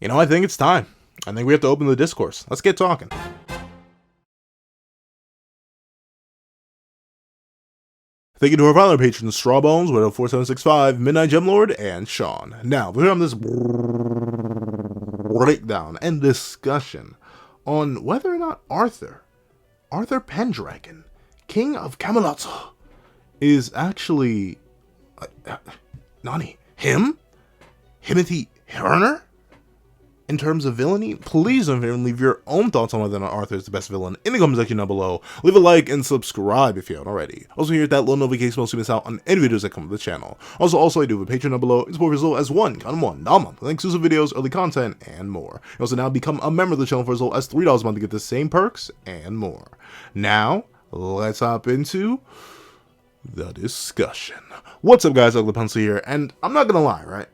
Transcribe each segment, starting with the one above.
I think it's time. I think we have to open the discourse. Let's get talking. Thank you to our final patrons, Strawbones, Widow 4765, Midnight Gemlord, and Sean. Now, we're on this breakdown and discussion on whether or not Arthur Pendragon, King of Camelot, is actually Nani? Himothy Herner? In terms of villainy, please don't forget to leave your own thoughts on whether or not Arthur is the best villain in the comment section down below. Leave a like and subscribe if you haven't already. Also, hit that little notification bell so you miss out on any videos that come to the channel. Also, I do have a Patreon down below. It's more as low as $1 a month, with exclusive videos, early content, and more. You also now become a member of the channel for as low as $3 a month to get the same perks and more. Now, let's hop into the discussion. What's up, guys? Ugly Pencil here, and I'm not gonna lie, right?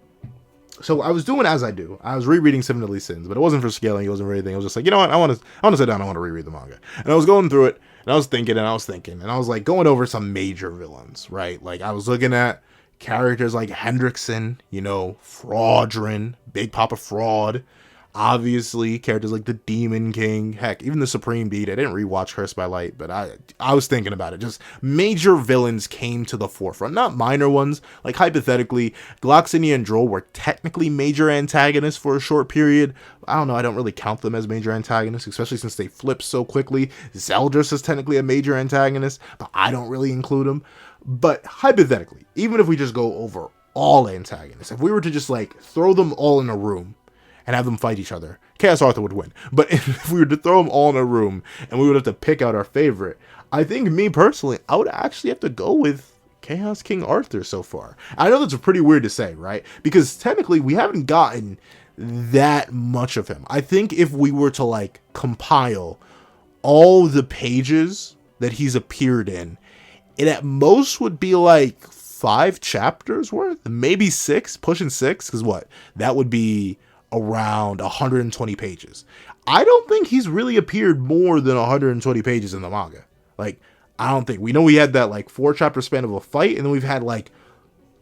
So I was doing as I do. I was rereading Seven Deadly Sins, but it wasn't for scaling. It wasn't for anything. I was just like, you know what? I want to sit down. I want to reread the manga. And I was going through it, and I was thinking, and I was like going over some major villains, right? Like I was looking at characters like Hendrickson, Fraudrin, Big Papa Fraud. Obviously, characters like the Demon King, heck, even the Supreme Beat. I didn't rewatch Cursed by Light, but I was thinking about it. Just major villains came to the forefront, not minor ones. Like hypothetically, Gloxinia and Droll were technically major antagonists for a short period. I don't know, I don't really count them as major antagonists, especially since they flip so quickly. Zeldris is technically a major antagonist, but I don't really include him. But hypothetically, even if we just go over all antagonists, if we were to just like throw them all in a room and have them fight each other, Chaos Arthur would win. But if we were to throw them all in a room and we would have to pick out our favorite, I think me personally, I would actually have to go with Chaos King Arthur so far. I know that's pretty weird to say, right? Because technically we haven't gotten that much of him. I think if we were to like compile all the pages that he's appeared in, it at most would be like 5 chapters worth, maybe 6, pushing 6, because what? That would be around 120 pages. I don't think he's really appeared more than 120 pages in the manga. Like, I don't think. We know we had that like 4 chapter span of a fight, and then we've had like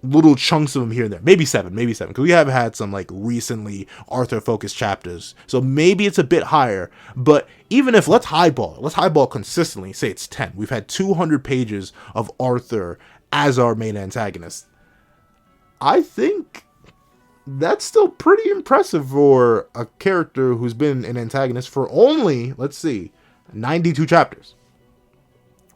little chunks of him here and there. Maybe 7, because we have had some like recently Arthur focused chapters. So maybe it's a bit higher, but even if let's highball consistently, say it's 10. We've had 200 pages of Arthur as our main antagonist. I think that's still pretty impressive for a character who's been an antagonist for only, 92 chapters.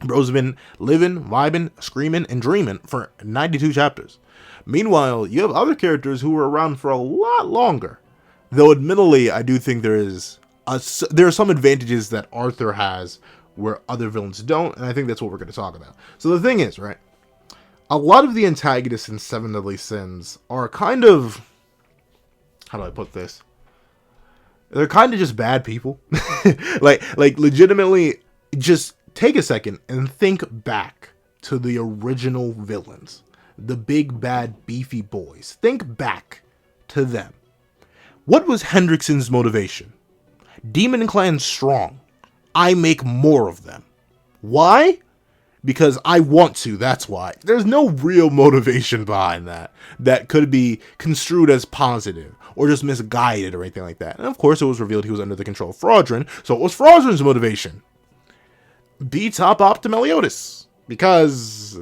Bro's been living, vibing, screaming, and dreaming for 92 chapters. Meanwhile, you have other characters who were around for a lot longer. Though admittedly, I do think there are some advantages that Arthur has where other villains don't, and I think that's what we're going to talk about. So the thing is, right, a lot of the antagonists in Seven Deadly Sins are kind of, how do I put this? They're kind of just bad people. like legitimately, just take a second and think back to the original villains. The big bad beefy boys. Think back to them. What was Hendrickson's motivation? Demon Clan strong. I make more of them. Why? Because I want to, that's why. There's no real motivation behind that could be construed as positive or just misguided or anything like that. And of course it was revealed he was under the control of Fraudrin, so it was Fraudrin's motivation. Be top op to Meliodas, because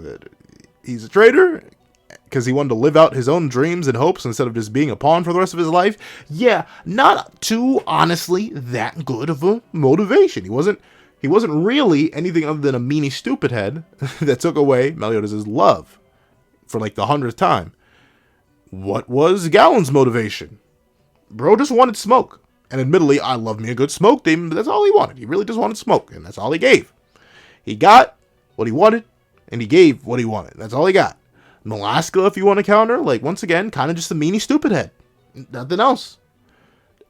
he's a traitor, because he wanted to live out his own dreams and hopes instead of just being a pawn for the rest of his life. Yeah, not too honestly that good of a motivation. He wasn't really anything other than a meanie stupid head that took away Meliodas' love for like the 100th time. What was Gallon's motivation? Bro just wanted smoke. And admittedly, I love me a good smoke demon, but that's all he wanted. He really just wanted smoke, and that's all he gave. He got what he wanted, and he gave what he wanted. That's all he got. Melaska, if you want to counter, like, once again, kind of just a meanie stupid head. Nothing else.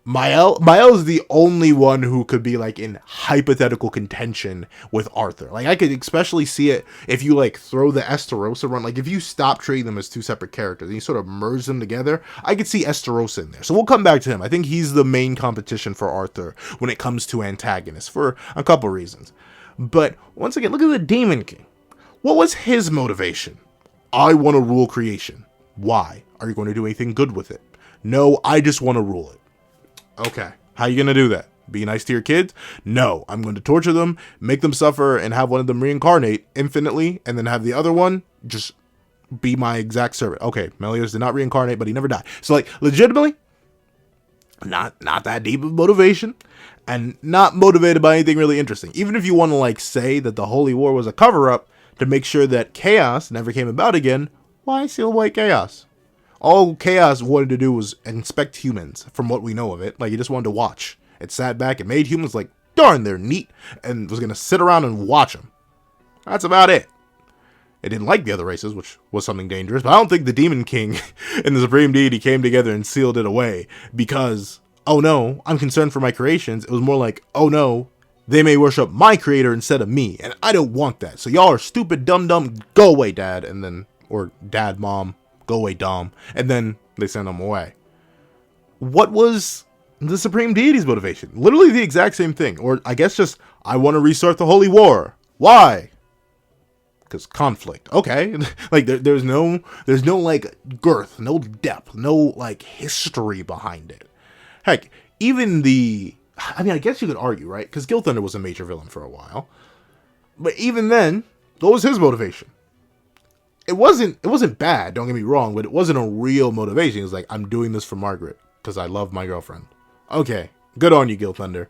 Mael is the only one who could be like in hypothetical contention with Arthur. Like I could especially see it if you like throw the Esterosa run. Like if you stop treating them as 2 separate characters and you sort of merge them together, I could see Esterosa in there. So we'll come back to him. I think he's the main competition for Arthur when it comes to antagonists for a couple reasons. But once again, look at the Demon King. What was his motivation? I want to rule creation. Why? Are you going to do anything good with it? No, I just want to rule it. Okay. How you gonna do that? Be nice to your kids? No. I'm going to torture them, make them suffer, and have one of them reincarnate infinitely, and then have the other one just be my exact servant. Okay, Melios did not reincarnate, but he never died. So, like, legitimately, not that deep of motivation, and not motivated by anything really interesting. Even if you want to, like, say that the Holy War was a cover-up to make sure that chaos never came about again, why seal white chaos? All chaos wanted to do was inspect humans, from what we know of it. Like, he just wanted to watch. It sat back and made humans like, darn, they're neat, and was going to sit around and watch them. That's about it. It didn't like the other races, which was something dangerous, but I don't think the Demon King and the Supreme Deity came together and sealed it away because, oh no, I'm concerned for my creations. It was more like, oh no, they may worship my creator instead of me, and I don't want that. So y'all are stupid, dumb, go away, dad, and then, or dad, mom, go away, Dom, and then they send them away. What was the Supreme Deity's motivation? Literally the exact same thing, or I guess just, I want to restart the Holy War. Why? Because conflict. Okay. Like there's no like girth, no depth, no like history behind it. Heck, even I guess you could argue, right? Because Guild Thunder was a major villain for a while. But even then, what was his motivation? It wasn't bad, don't get me wrong, but it wasn't a real motivation. It was like, I'm doing this for Margaret because I love my girlfriend. Okay, good on you, Guild Thunder.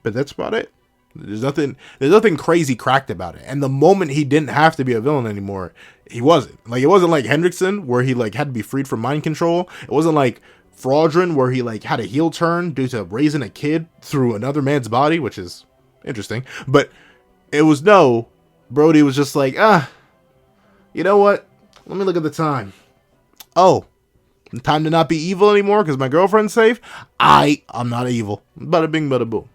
But that's about it. There's nothing crazy cracked about it. And the moment he didn't have to be a villain anymore, he wasn't. Like, it wasn't like Hendrickson, where he like had to be freed from mind control. It wasn't like Fraudrin, where he like had a heel turn due to raising a kid through another man's body, which is interesting. But it was Brody was just like, you know what? Let me look at the time. Oh, time to not be evil anymore because my girlfriend's safe? I'm not evil. Bada bing, bada boom.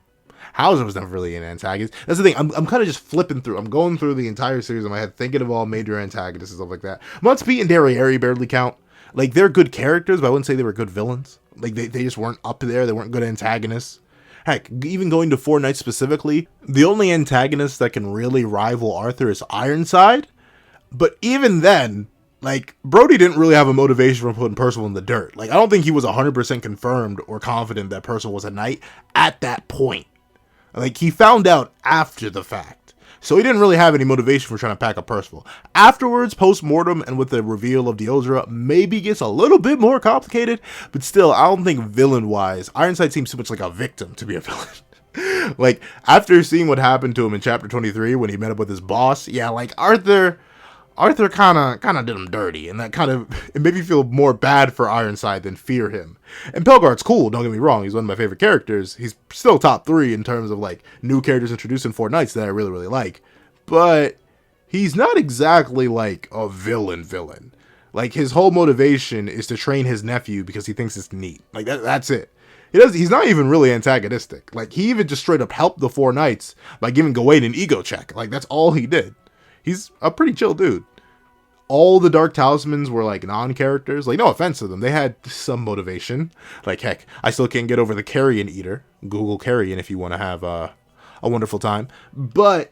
Hauser was never really an antagonist. That's the thing. I'm kind of just flipping through. I'm going through the entire series in my head, thinking of all major antagonists and stuff like that. Munspeet and Derriere barely count. Like, they're good characters, but I wouldn't say they were good villains. Like, they just weren't up there. They weren't good antagonists. Heck, even going to Four Knights specifically, the only antagonist that can really rival Arthur is Ironside. But even then, like, Brody didn't really have a motivation for putting Percival in the dirt. Like, I don't think he was 100% confirmed or confident that Percival was a knight at that point. Like, he found out after the fact. So he didn't really have any motivation for trying to pack up Percival. Afterwards, post-mortem, and with the reveal of Deodra, maybe gets a little bit more complicated. But still, I don't think villain-wise, Ironside seems too much like a victim to be a villain. Like, after seeing what happened to him in Chapter 23 when he met up with his boss, yeah, like, Arthur kind of did him dirty, and that it made me feel more bad for Ironside than fear him. And Pelgar's cool, don't get me wrong, he's one of my favorite characters. He's still top 3 in terms of, like, new characters introduced in Four Knights that I really, really like. But he's not exactly, like, a villain. Like, his whole motivation is to train his nephew because he thinks it's neat. Like, that's it. He's not even really antagonistic. Like, he even just straight up helped the Four Knights by giving Gawain an ego check. Like, that's all he did. He's a pretty chill dude. All the Dark Talismans were, like, non-characters. Like, no offense to them. They had some motivation. Like, heck, I still can't get over the Carrion Eater. Google Carrion if you want to have a wonderful time. But,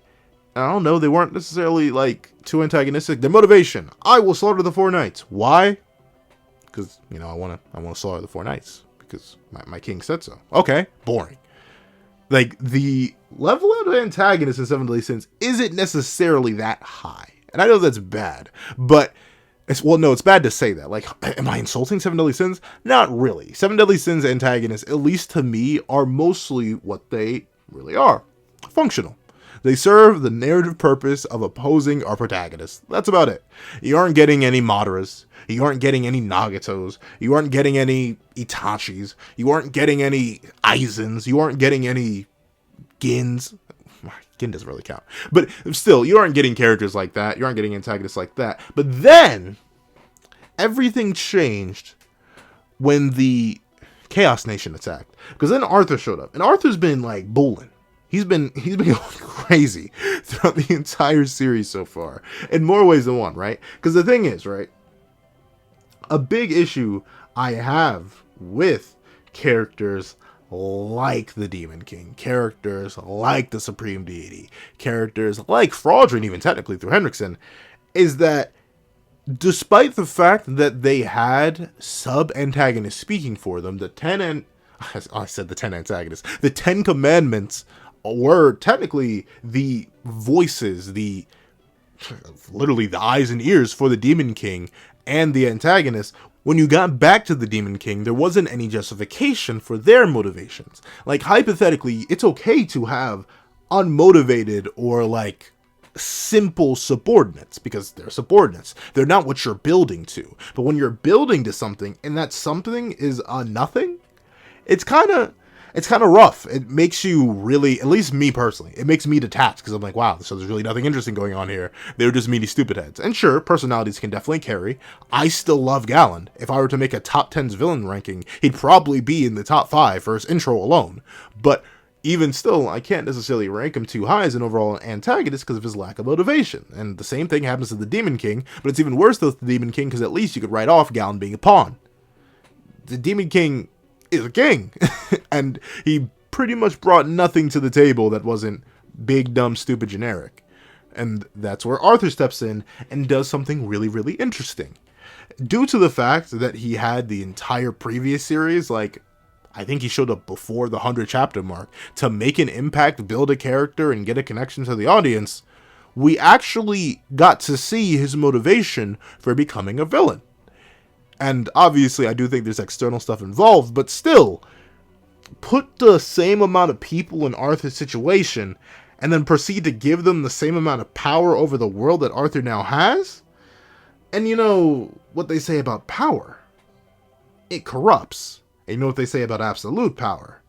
I don't know, they weren't necessarily, like, too antagonistic. Their motivation, I will slaughter the Four Knights. Why? Because, you know, I want to slaughter the Four Knights. Because my king said so. Okay, boring. Like, the level of antagonist in Seven Deadly Sins isn't necessarily that high. And I know that's bad, but it's bad to say that. Like, am I insulting Seven Deadly Sins? Not really. Seven Deadly Sins antagonists, at least to me, are mostly what they really are. Functional. They serve the narrative purpose of opposing our protagonists. That's about it. You aren't getting any Madaras. You aren't getting any Nagatos. You aren't getting any Itachis. You aren't getting any Aizens. You aren't getting any Gins. Gin doesn't really count. But still, you aren't getting characters like that. You aren't getting antagonists like that. But then, everything changed when the Chaos Nation attacked. Because then Arthur showed up. And Arthur's been, like, booling. He's been going crazy throughout the entire series so far. In more ways than one, right? Because the thing is, right? A big issue I have with characters like the Demon King, characters like the Supreme Deity, characters like Fraudrin, even technically through Hendrickson, is that despite the fact that they had sub-antagonists speaking for them, the 10 I said the 10 antagonists. The 10 commandments were technically the voices, literally the eyes and ears for the Demon King and the antagonist. When you got back to the Demon King, there wasn't any justification for their motivations. Like, hypothetically, it's okay to have unmotivated or, like, simple subordinates, because they're subordinates. They're not what you're building to. But when you're building to something, and that something is a nothing, it's kind of rough. It makes you really, at least me personally, it makes me detached, because I'm like, wow, so there's really nothing interesting going on here. They're just meaty stupid heads. And sure, personalities can definitely carry. I still love Galen. If I were to make a top 10's villain ranking, he'd probably be in the top 5 for his intro alone. But even still, I can't necessarily rank him too high as an overall antagonist because of his lack of motivation. And the same thing happens to the Demon King, but it's even worse with the Demon King because at least you could write off Galen being a pawn. The Demon King is a king, and he pretty much brought nothing to the table that wasn't big, dumb, stupid, generic. And that's where Arthur steps in and does something really, really interesting. Due to the fact that he had the entire previous series, like, I think he showed up before the 100 chapter mark, to make an impact, build a character, and get a connection to the audience, we actually got to see his motivation for becoming a villain. And obviously, I do think there's external stuff involved, but still, put the same amount of people in Arthur's situation, and then proceed to give them the same amount of power over the world that Arthur now has? And you know what they say about power? It corrupts. And you know what they say about absolute power?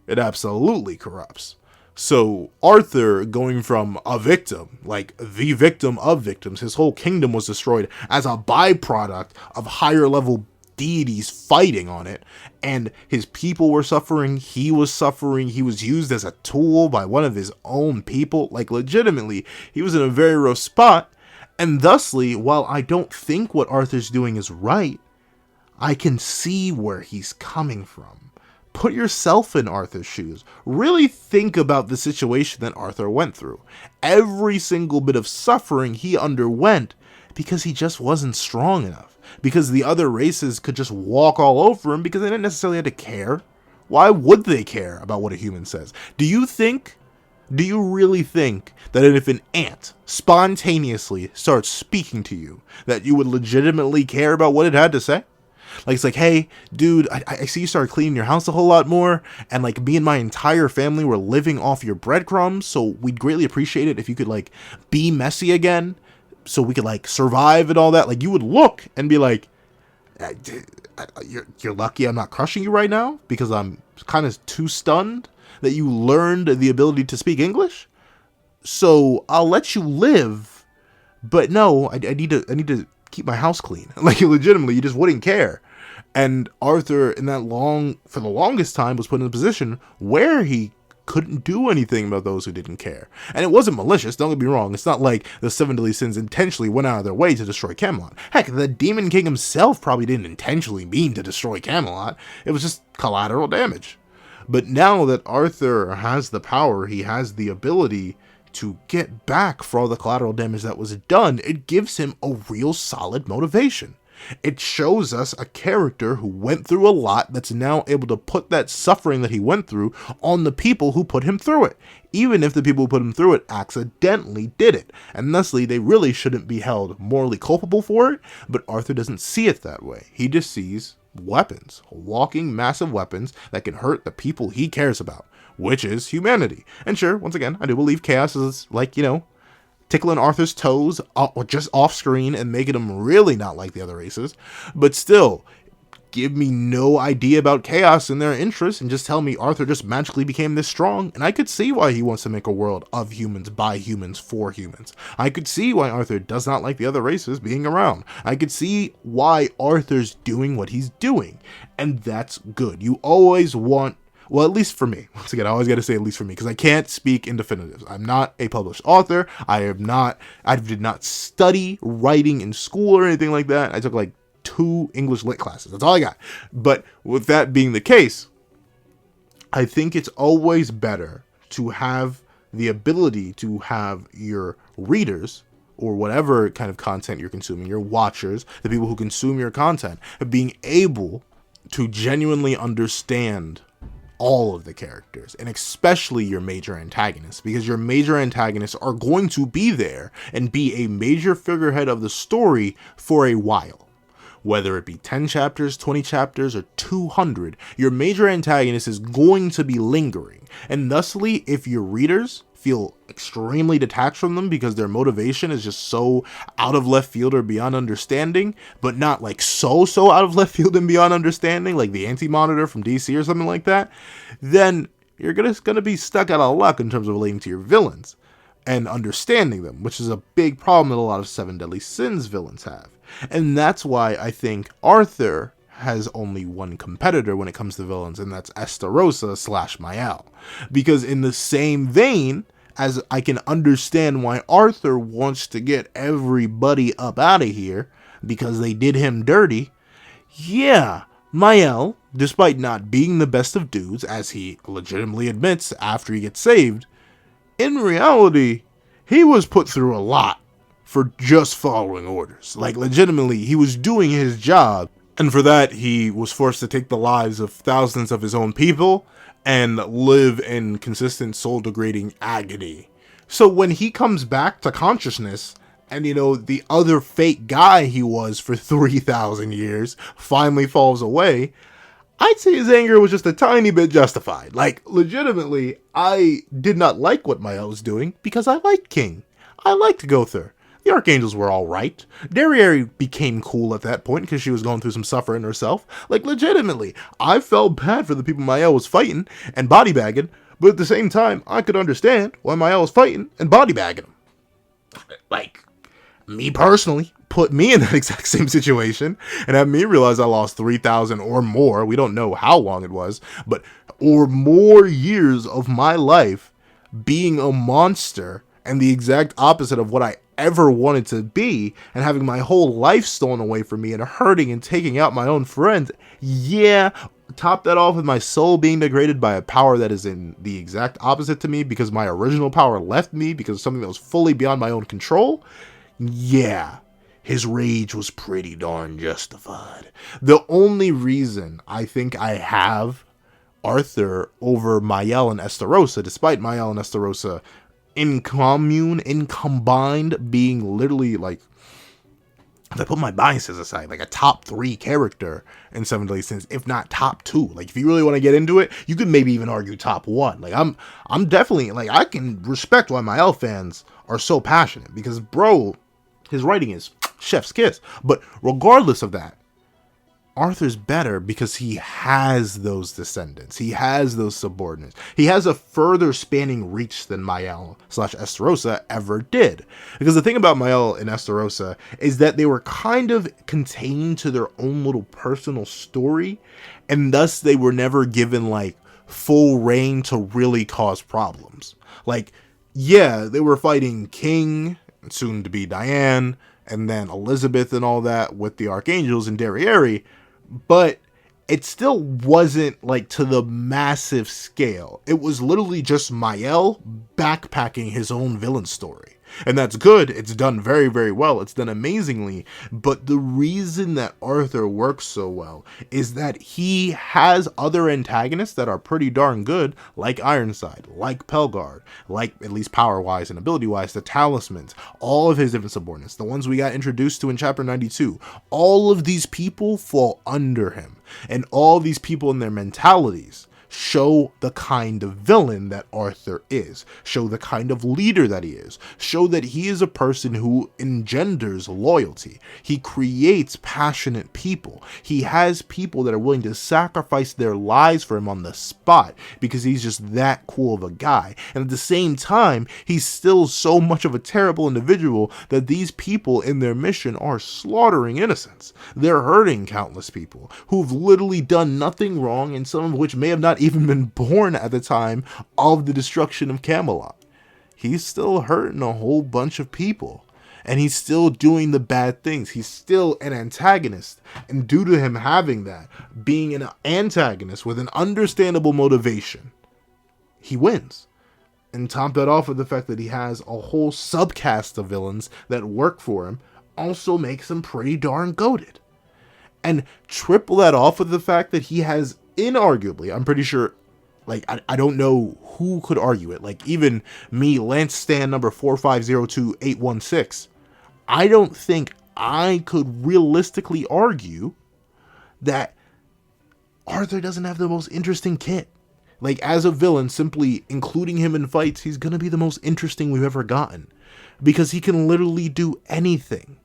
It absolutely corrupts. So Arthur, going from a victim, like the victim of victims, his whole kingdom was destroyed as a byproduct of higher level deities fighting on it, and his people were suffering, he was used as a tool by one of his own people. Like, legitimately, he was in a very rough spot, and thusly, while I don't think what Arthur's doing is right, I can see where he's coming from. Put yourself in Arthur's shoes. Really think about the situation that Arthur went through. Every single bit of suffering he underwent because he just wasn't strong enough. Because the other races could just walk all over him because they didn't necessarily have to care. Why would they care about what a human says? Do you really think that if an ant spontaneously starts speaking to you, that you would legitimately care about what it had to say? Like, it's like, hey, dude, I see you started cleaning your house a whole lot more, and, like, me and my entire family were living off your breadcrumbs, so we'd greatly appreciate it if you could, like, be messy again, so we could, like, survive and all that. Like, you would look and be like, you're lucky I'm not crushing you right now, because I'm kind of too stunned that you learned the ability to speak English, so I'll let you live, but no, I need to keep my house clean. Like, legitimately, you just wouldn't care. And Arthur, for the longest time, was put in a position where he couldn't do anything about those who didn't care. And it wasn't malicious, don't get me wrong. It's not like the 7 deadly sins intentionally went out of their way to destroy Camelot. Heck, the Demon King himself probably didn't intentionally mean to destroy Camelot. It was just collateral damage. But now that Arthur has the power, he has the ability to get back for all the collateral damage that was done, it gives him a real solid motivation. It shows us a character who went through a lot that's now able to put that suffering that he went through on the people who put him through it, even if the people who put him through it accidentally did it, and thusly they really shouldn't be held morally culpable for it. But Arthur doesn't see it that way. He just sees weapons, walking massive weapons that can hurt the people he cares about, which is humanity. And sure, once again, I do believe chaos is, like, tickling Arthur's toes just off screen and making him really not like the other races. But still, give me no idea about chaos in their interests and just tell me Arthur just magically became this strong, and I could see why he wants to make a world of humans, by humans, for humans. I could see why Arthur does not like the other races being around. I could see why Arthur's doing what he's doing, and that's good. You always want, well, at least for me. Once again, I always got to say at least for me, because I can't speak in definitives. I'm not a published author. I did not study writing in school or anything like that. I took like 2 English lit classes. That's all I got. But with that being the case, I think it's always better to have the ability to have your readers, or whatever kind of content you're consuming, your watchers, the people who consume your content, being able to genuinely understand all of the characters, and especially your major antagonists, because your major antagonists are going to be there and be a major figurehead of the story for a while. Whether it be 10 chapters, 20 chapters, or 200, your major antagonist is going to be lingering. And thusly, if your readers feel extremely detached from them because their motivation is just so out of left field or beyond understanding, but not like so out of left field and beyond understanding, like the Anti-Monitor from DC or something like that, then you're gonna be stuck out of luck in terms of relating to your villains and understanding them, which is a big problem that a lot of Seven Deadly Sins villains have. And that's why I think Arthur has only one competitor when it comes to villains, and that's Estarossa / Mael. Because in the same vein, as I can understand why Arthur wants to get everybody up out of here because they did him dirty, yeah, Mael, despite not being the best of dudes, as he legitimately admits after he gets saved, in reality, he was put through a lot for just following orders. Like, legitimately, he was doing his job, and for that, he was forced to take the lives of thousands of his own people and live in consistent soul-degrading agony. So when he comes back to consciousness, and, the other fake guy he was for 3,000 years finally falls away, I'd say his anger was just a tiny bit justified. Like, legitimately, I did not like what Mael was doing because I liked King. I liked Gother. The Archangels were alright. Derriere became cool at that point because she was going through some suffering herself. Like, legitimately, I felt bad for the people Mael was fighting and bodybagging, but at the same time, I could understand why Mael was fighting and bodybagging him. Like, me personally, put me in that exact same situation and had me realize I lost 3,000 or more, we don't know how long it was, but or more years of my life being a monster and the exact opposite of what I ever wanted to be, and having my whole life stolen away from me and hurting and taking out my own friends. Yeah, top that off with my soul being degraded by a power that is in the exact opposite to me because my original power left me because of something that was fully beyond my own control. Yeah, his rage was pretty darn justified. The only reason I think I have Arthur over Mael and Estarossa, despite Mael and Estarossa in combined being literally, like, if I put my biases aside, like a top 3 character in Seven Deadly Sins, if not top 2. Like, if you really want to get into it, you could maybe even argue top 1. Like, I'm definitely, like, I can respect why Mael fans are so passionate, because, bro, his writing is chef's kiss. But regardless of that, Arthur's better because he has those descendants. He has those subordinates. He has a further spanning reach than Mael / Estarossa ever did. Because the thing about Mael and Estarossa is that they were kind of contained to their own little personal story, and thus they were never given, like, full reign to really cause problems. Like, yeah, they were fighting King, soon to be Diane, and then Elizabeth and all that with the Archangels and Derriere, but it still wasn't, like, to the massive scale. It was literally just Mael backpacking his own villain story. And that's good. It's done very, very well. It's done amazingly. But the reason that Arthur works so well is that he has other antagonists that are pretty darn good, like Ironside, like Pelgard, like, at least power-wise and ability-wise, the Talismans, all of his different subordinates, the ones we got introduced to in Chapter 92. All of these people fall under him. And all these people in their mentalities show the kind of villain that Arthur is, show the kind of leader that he is, show that he is a person who engenders loyalty. He creates passionate people. He has people that are willing to sacrifice their lives for him on the spot because he's just that cool of a guy. And at the same time, he's still so much of a terrible individual that these people in their mission are slaughtering innocents. They're hurting countless people who've literally done nothing wrong, and some of which may have not even been born at the time of the destruction of Camelot. He's still hurting a whole bunch of people, and he's still doing the bad things. He's still an antagonist, and due to him having that, being an antagonist with an understandable motivation, he wins. And top that off with the fact that he has a whole subcast of villains that work for him also makes him pretty darn goated. And triple that off with the fact that he has, inarguably, I'm pretty sure Like, I don't know who could argue it. Like, even me, Lance Stan number 4502816, I don't think I could realistically argue that Arthur doesn't have the most interesting kit. Like, as a villain, simply including him in fights, he's gonna be the most interesting we've ever gotten. Because he can literally do anything.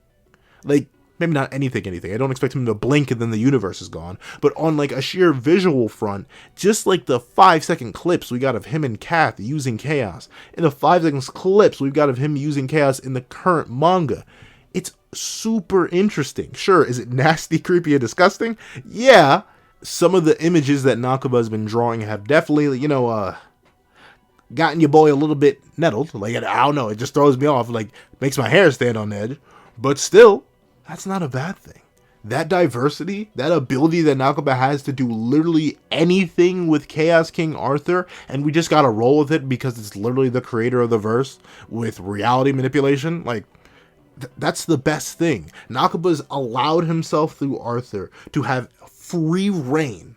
Like, maybe not anything. I don't expect him to blink and then the universe is gone. But on, like, a sheer visual front, just like the 5-second clips we got of him and Kath using chaos, and the 5-second clips we've got of him using chaos in the current manga, it's super interesting. Sure, is it nasty, creepy, and disgusting? Yeah. Some of the images that Nakaba has been drawing have definitely, gotten your boy a little bit nettled. Like, I don't know, it just throws me off, like, makes my hair stand on edge. But still, that's not a bad thing. That diversity, that ability that Nakaba has to do literally anything with Chaos King Arthur, and we just gotta roll with it because it's literally the creator of the verse with reality manipulation, like, that's the best thing. Nakaba's allowed himself through Arthur to have free reign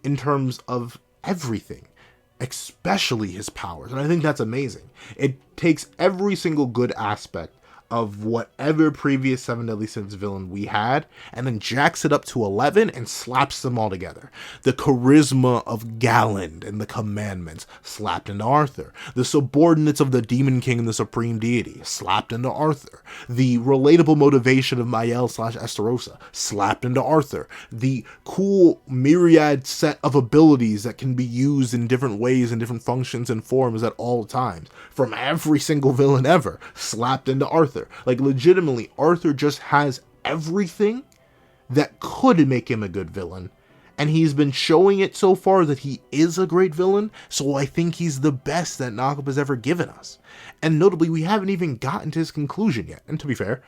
in terms of everything, especially his powers, and I think that's amazing. It takes every single good aspect of whatever previous Seven Deadly Sins villain we had, and then jacks it up to 11 and slaps them all together. The charisma of Galland and the commandments slapped into Arthur. The subordinates of the Demon King and the Supreme Deity slapped into Arthur. The relatable motivation of Mael/Estarossa slapped into Arthur. The cool myriad set of abilities that can be used in different ways and different functions and forms at all times from every single villain ever slapped into Arthur. Like, legitimately, Arthur just has everything that could make him a good villain, and he's been showing it so far that he is a great villain, so I think he's the best that Nakaba's ever given us. And notably, we haven't even gotten to his conclusion yet, and to be fair,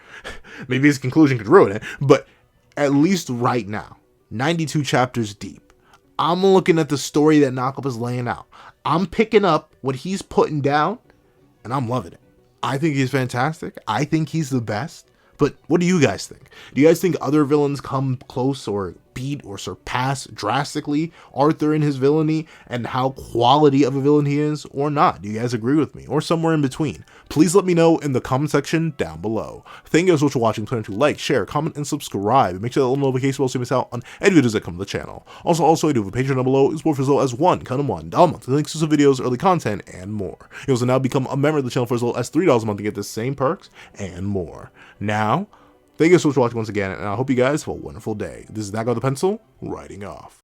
maybe his conclusion could ruin it, but at least right now, 92 chapters deep, I'm looking at the story that Nakaba's laying out. I'm picking up what he's putting down, and I'm loving it. I think he's fantastic. I think he's the best. But what do you guys think? Do you guys think other villains come close or beat or surpass drastically Arthur in his villainy and how quality of a villain he is, or not? Do you guys agree with me, or somewhere in between? Please let me know in the comment section down below. Thank you guys so much for watching. Plan to like, share, comment, and subscribe. And make sure that little notification bell so you miss out on any videos that come to the channel. Also, I do have a Patreon down below. It's worth as low as $1 a month. Links to some videos, early content, and more. You also now become a member of the channel for as low as $3 a month to get the same perks and more. Now, thank you so much for watching once again, and I hope you guys have a wonderful day. This is Dago the Pencil, writing off.